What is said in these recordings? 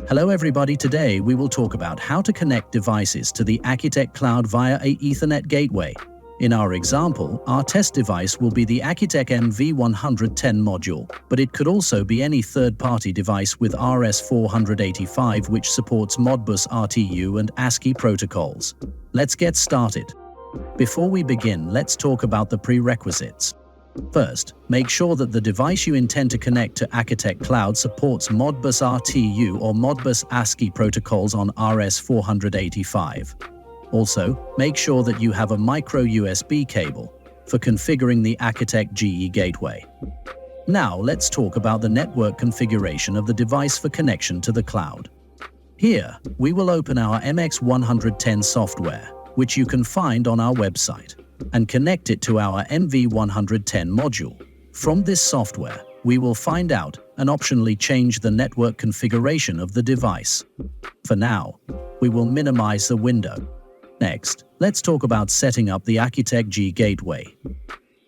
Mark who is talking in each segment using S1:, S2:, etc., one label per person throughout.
S1: Hello everybody, today we will talk about how to connect devices to the akYtec Cloud via a Ethernet gateway. In our example, our test device will be the akYtec MV110 module, but it could also be any third-party device with RS485 which supports Modbus RTU and ASCII protocols. Let's get started. Before we begin, let's talk about the prerequisites. First, make sure that the device you intend to connect to akYtec Cloud supports Modbus RTU or Modbus ASCII protocols on RS485. Also, make sure that you have a micro USB cable for configuring the akYtec GE gateway. Now, let's talk about the network configuration of the device for connection to the cloud. Here, we will open our MX110 software, which you can find on our website, and connect it to our MV110 module. From this software, we will find out and optionally change the network configuration of the device. For now, we will minimize the window. Next, let's talk about setting up the akYtec GE gateway.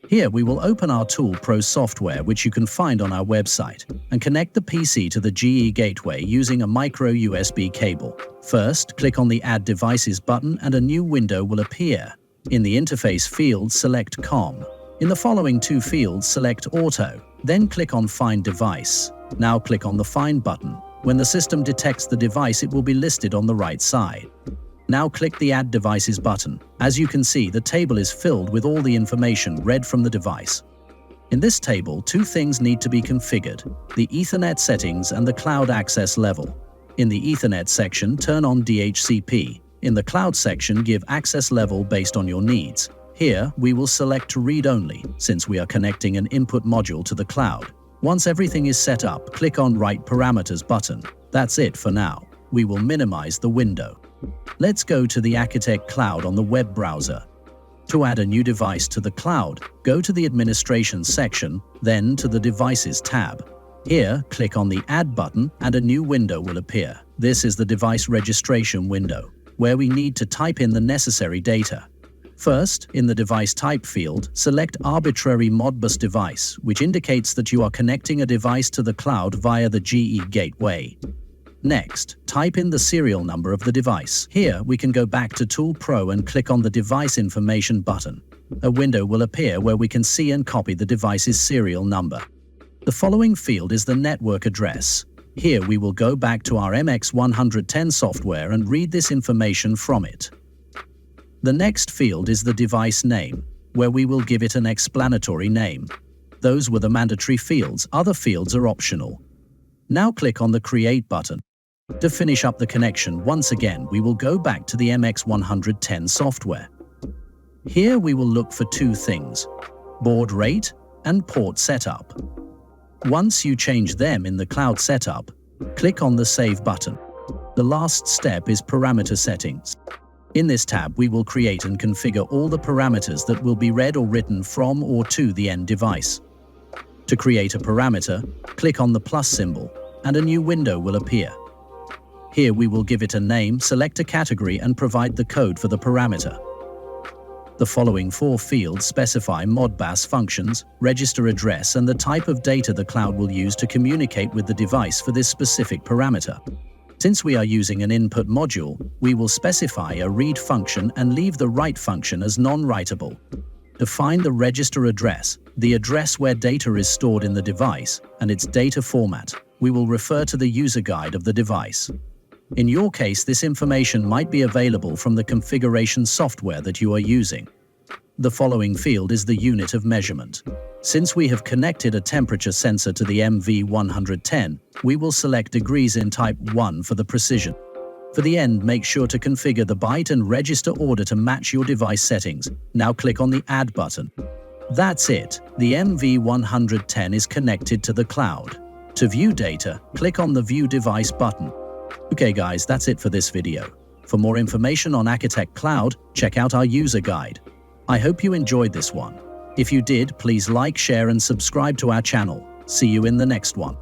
S1: Here we will open our Tool Pro software, which you can find on our website, and connect the PC to the GE gateway using a micro USB cable. First, click on the Add Devices button and a new window will appear. In the interface field, select COM. In the following two fields, select Auto, then click on Find Device. Now click on the Find button. When the system detects the device, it will be listed on the right side. Now click the Add Devices button. As you can see, the table is filled with all the information read from the device. In this table, two things need to be configured: the Ethernet settings and the cloud access level. In the Ethernet section, turn on DHCP. In the cloud section, give access level based on your needs. Here, we will select Read Only, since we are connecting an input module to the cloud. Once everything is set up, click on Write Parameters button. That's it for now. We will minimize the window. Let's go to the akYtec Cloud on the web browser. To add a new device to the cloud, go to the Administration section, then to the Devices tab. Here, click on the Add button and a new window will appear. This is the device registration window, where we need to type in the necessary data. First, in the Device Type field, select Arbitrary Modbus Device, which indicates that you are connecting a device to the cloud via the GE gateway. Next, type in the serial number of the device. Here, we can go back to Tool Pro and click on the Device Information button. A window will appear where we can see and copy the device's serial number. The following field is the network address. Here we will go back to our MX110 software and read this information from it. The next field is the device name, where we will give it an explanatory name. Those were the mandatory fields, other fields are optional. Now click on the Create button. To finish up the connection, once again, we will go back to the MX110 software. Here we will look for two things: baud rate and port setup. Once you change them in the cloud setup, click on the Save button. The last step is Parameter Settings. In this tab, we will create and configure all the parameters that will be read or written from or to the end device. To create a parameter, click on the plus symbol, and a new window will appear. Here we will give it a name, select a category, and provide the code for the parameter. The following four fields specify Modbus functions, register address, and the type of data the cloud will use to communicate with the device for this specific parameter. Since we are using an input module, we will specify a read function and leave the write function as non-writable. Define the register address, the address where data is stored in the device, and its data format. We will refer to the user guide of the device. In your case, this information might be available from the configuration software that you are using. The following field is the unit of measurement. Since we have connected a temperature sensor to the MV110, we will select degrees in type 1 for the precision. For the end, make sure to configure the byte and register order to match your device settings. Now click on the Add button. That's it. The MV110 is connected to the cloud. To view data, click on the View Device button. Okay guys, that's it for this video. For more information on akYtec Cloud, check out our user guide. I hope you enjoyed this one. If you did, please like, share, and subscribe to our channel. See you in the next one.